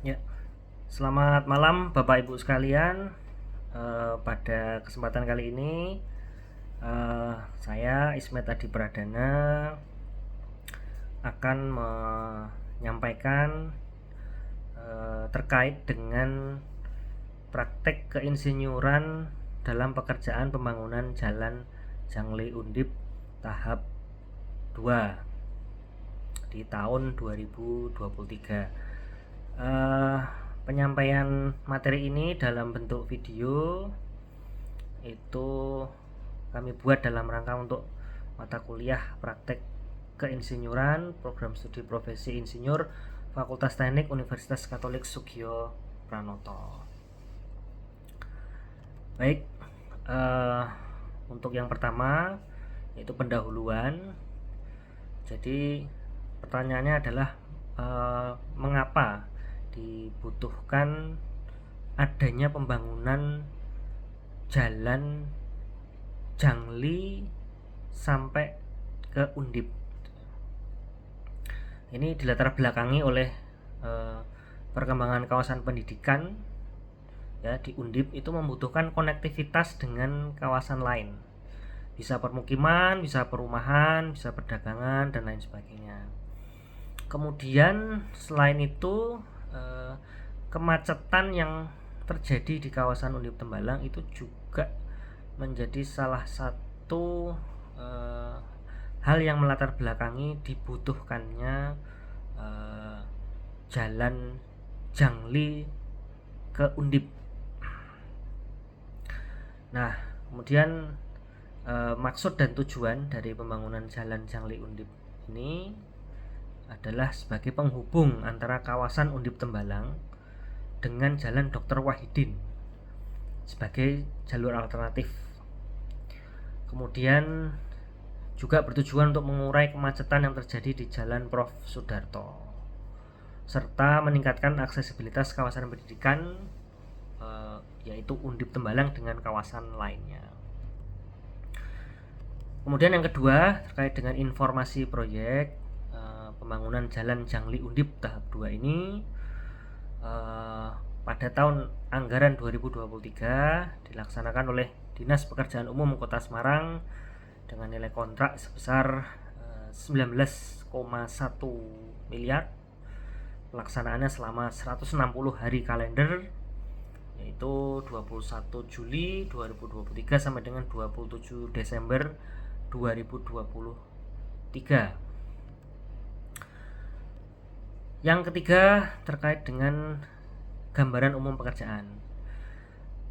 Ya, selamat malam Bapak Ibu sekalian. Pada kesempatan kali ini saya Ismet Adi Pradana akan menyampaikan terkait dengan praktek keinsinyuran dalam pekerjaan pembangunan Jalan Jangli Undip tahap 2 di tahun 2023. Penyampaian materi ini dalam bentuk video itu kami buat dalam rangka untuk mata kuliah praktek keinsinyuran program studi profesi insinyur Fakultas Teknik Universitas Katolik Sugio Pranoto. Baik, untuk yang pertama yaitu pendahuluan. Jadi pertanyaannya adalah mengapa dibutuhkan adanya pembangunan jalan Jangli sampai ke Undip. Ini dilatar belakangi oleh perkembangan kawasan pendidikan ya di Undip itu membutuhkan konektivitas dengan kawasan lain. Bisa permukiman, bisa perumahan, bisa perdagangan dan lain sebagainya. Kemudian selain itu kemacetan yang terjadi di kawasan Undip Tembalang itu juga menjadi salah satu hal yang melatar belakangi dibutuhkannya jalan Jangli ke Undip. Nah, kemudian maksud dan tujuan dari pembangunan jalan Jangli Undip ini adalah sebagai penghubung antara kawasan Undip Tembalang dengan jalan Dr. Wahidin sebagai jalur alternatif. Kemudian juga bertujuan untuk mengurai kemacetan yang terjadi di Jalan Prof. Sudarto serta meningkatkan aksesibilitas kawasan pendidikan yaitu Undip Tembalang dengan kawasan lainnya. Kemudian yang kedua terkait dengan informasi proyek pembangunan Jalan Jangli Undip tahap 2 ini pada tahun anggaran 2023 dilaksanakan oleh Dinas Pekerjaan Umum Kota Semarang dengan nilai kontrak sebesar 19,1 miliar. Pelaksanaannya selama 160 hari kalender yaitu 21 Juli 2023 sampai dengan 27 Desember 2023. Yang ketiga terkait dengan gambaran umum pekerjaan.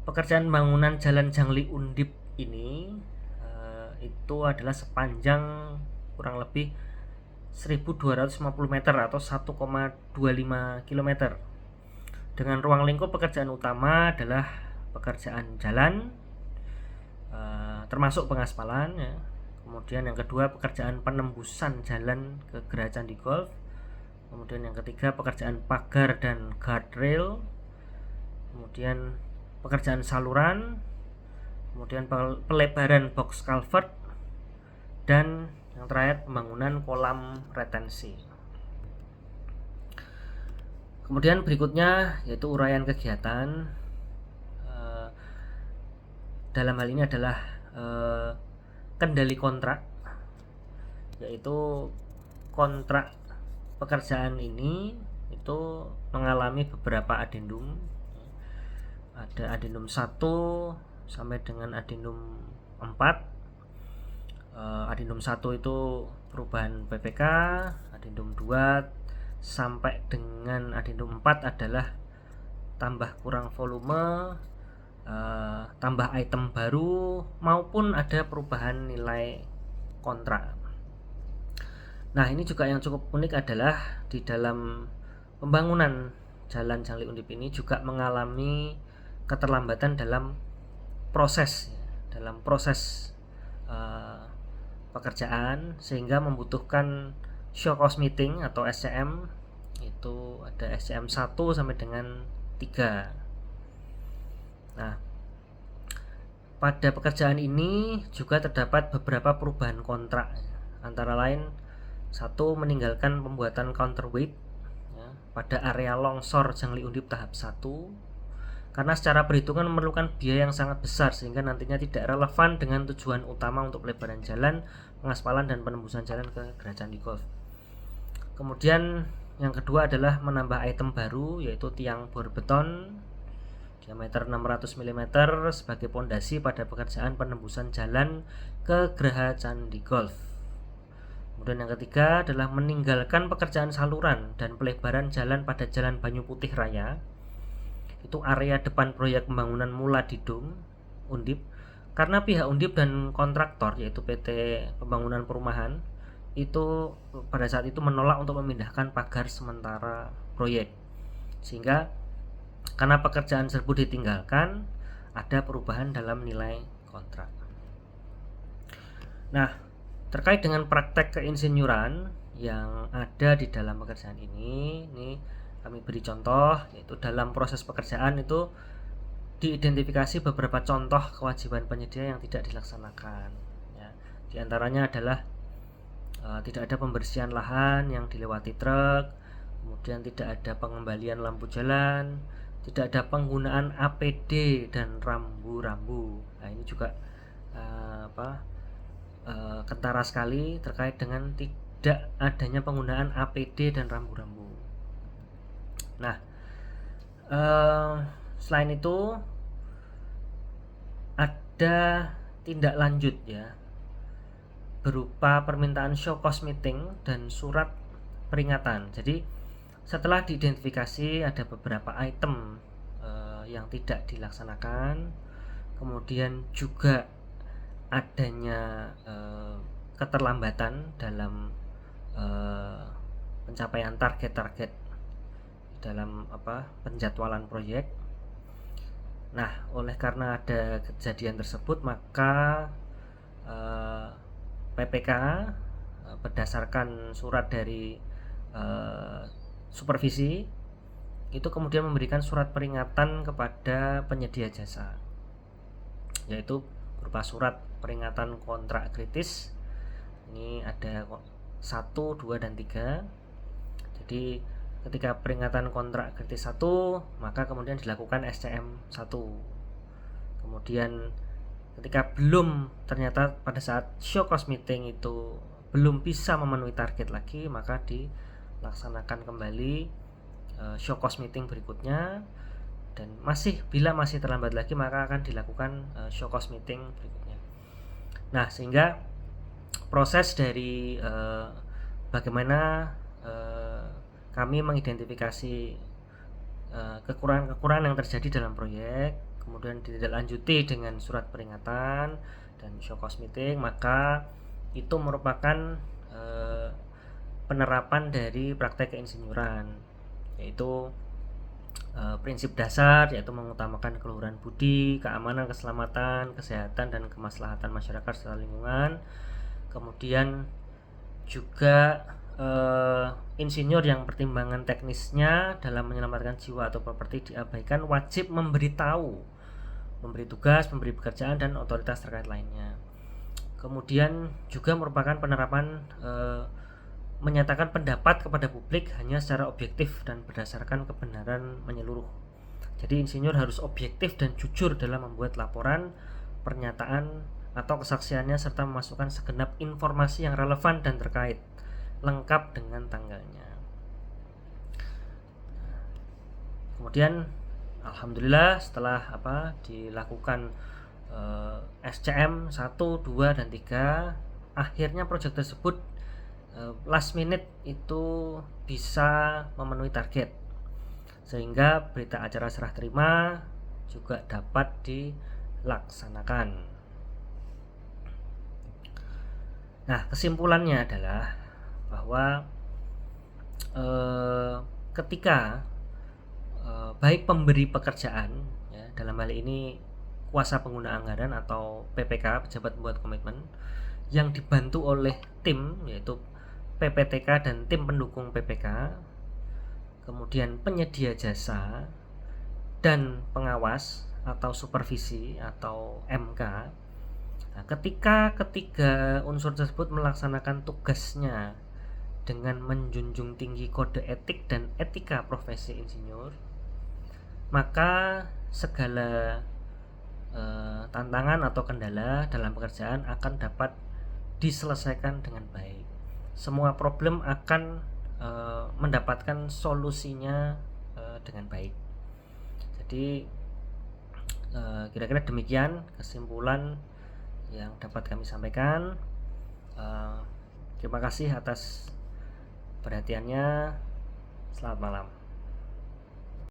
Pekerjaan bangunan Jalan Jangli Undip ini itu adalah sepanjang kurang lebih 1250 meter atau 1,25 km. Dengan ruang lingkup pekerjaan utama adalah pekerjaan jalan termasuk pengaspalan ya. Kemudian yang kedua pekerjaan penembusan jalan ke Geraha Candi Golf. Kemudian yang ketiga pekerjaan pagar dan guardrail. Kemudian pekerjaan saluran. Kemudian pelebaran box culvert dan yang terakhir pembangunan kolam retensi. Kemudian berikutnya yaitu uraian kegiatan. Dalam hal ini adalah kendali kontrak, yaitu kontrak pekerjaan ini itu mengalami beberapa adendum. Ada adendum 1 sampai dengan adendum 4. Adendum 1 itu perubahan PPK, adendum 2 sampai dengan adendum 4 adalah tambah kurang volume, tambah item baru maupun ada perubahan nilai kontrak. Nah, ini juga yang cukup unik adalah di dalam pembangunan Jalan Jangli Undip ini juga mengalami keterlambatan dalam proses pekerjaan sehingga membutuhkan show cause meeting atau SCM. Itu ada SCM 1 sampai dengan 3. Nah, pada pekerjaan ini juga terdapat beberapa perubahan kontrak, antara lain 1 meninggalkan pembuatan counterweight ya, pada area longsor Jangli Undip tahap 1, karena secara perhitungan memerlukan biaya yang sangat besar sehingga nantinya tidak relevan dengan tujuan utama untuk pelebaran jalan, pengaspalan dan penembusan jalan ke Geraha Candi Golf. Kemudian yang kedua adalah menambah item baru, yaitu tiang bor beton diameter 600 mm sebagai pondasi pada pekerjaan penembusan jalan ke Geraha Candi Golf. Kemudian yang ketiga adalah meninggalkan pekerjaan saluran dan pelebaran jalan pada Jalan Banyu Putih Raya, itu area depan proyek pembangunan Mula Didum Undip, karena pihak Undip dan kontraktor yaitu PT Pembangunan Perumahan itu pada saat itu menolak untuk memindahkan pagar sementara proyek, sehingga karena pekerjaan tersebut ditinggalkan ada perubahan dalam nilai kontrak. Nah, terkait dengan praktek keinsinyuran yang ada di dalam pekerjaan ini kami beri contoh, yaitu dalam proses pekerjaan itu diidentifikasi beberapa contoh kewajiban penyedia yang tidak dilaksanakan. Ya, di antaranya adalah tidak ada pembersihan lahan yang dilewati truk, kemudian tidak ada pengembalian lampu jalan, tidak ada penggunaan APD dan rambu-rambu. Nah, ini juga kentara sekali terkait dengan tidak adanya penggunaan APD dan rambu-rambu. Nah, selain itu ada tindak lanjut ya, berupa permintaan show cause meeting dan surat peringatan. Jadi setelah diidentifikasi ada beberapa item yang tidak dilaksanakan, kemudian juga adanya keterlambatan dalam pencapaian target-target dalam penjadwalan proyek. Nah, oleh karena ada kejadian tersebut, maka PPK berdasarkan surat dari supervisi itu kemudian memberikan surat peringatan kepada penyedia jasa, yaitu berupa surat peringatan kontrak kritis. Ini ada 1, 2, dan 3. Jadi ketika peringatan kontrak kritis 1, maka kemudian dilakukan SCM 1. Kemudian ketika ternyata pada saat show cause meeting itu belum bisa memenuhi target lagi, maka dilaksanakan kembali show cause meeting berikutnya, dan bila masih terlambat lagi maka akan dilakukan show cause meeting berikutnya. Nah, sehingga proses dari bagaimana kami mengidentifikasi kekurangan-kekurangan yang terjadi dalam proyek, kemudian ditindaklanjuti dengan surat peringatan dan show cause meeting, maka itu merupakan penerapan dari praktek keinsinyuran, yaitu prinsip dasar, yaitu mengutamakan keluhuran budi, keamanan, keselamatan, kesehatan, dan kemaslahatan masyarakat serta lingkungan. Kemudian juga insinyur yang pertimbangan teknisnya dalam menyelamatkan jiwa atau properti diabaikan wajib memberi tugas, memberi pekerjaan, dan otoritas terkait lainnya. Kemudian juga merupakan penerapan menyatakan pendapat kepada publik hanya secara objektif dan berdasarkan kebenaran menyeluruh. Jadi insinyur harus objektif dan jujur dalam membuat laporan, pernyataan, atau kesaksiannya, serta memasukkan segenap informasi yang relevan dan terkait, lengkap dengan tanggalnya. Kemudian alhamdulillah setelah dilakukan SCM 1, 2, dan 3, akhirnya proyek tersebut last minute itu bisa memenuhi target, sehingga berita acara serah terima juga dapat dilaksanakan. Nah, kesimpulannya adalah bahwa ketika baik pemberi pekerjaan, ya, dalam hal ini kuasa pengguna anggaran atau PPK, pejabat pembuat komitmen, yang dibantu oleh tim yaitu PPTK dan tim pendukung PPK, kemudian penyedia jasa dan pengawas atau supervisi atau MK. Nah, ketika ketiga unsur tersebut melaksanakan tugasnya dengan menjunjung tinggi kode etik dan etika profesi insinyur, maka segala tantangan atau kendala dalam pekerjaan akan dapat diselesaikan dengan baik. Semua problem akan mendapatkan solusinya dengan baik. Jadi kira-kira demikian kesimpulan yang dapat kami sampaikan. Terima kasih atas perhatiannya. Selamat malam.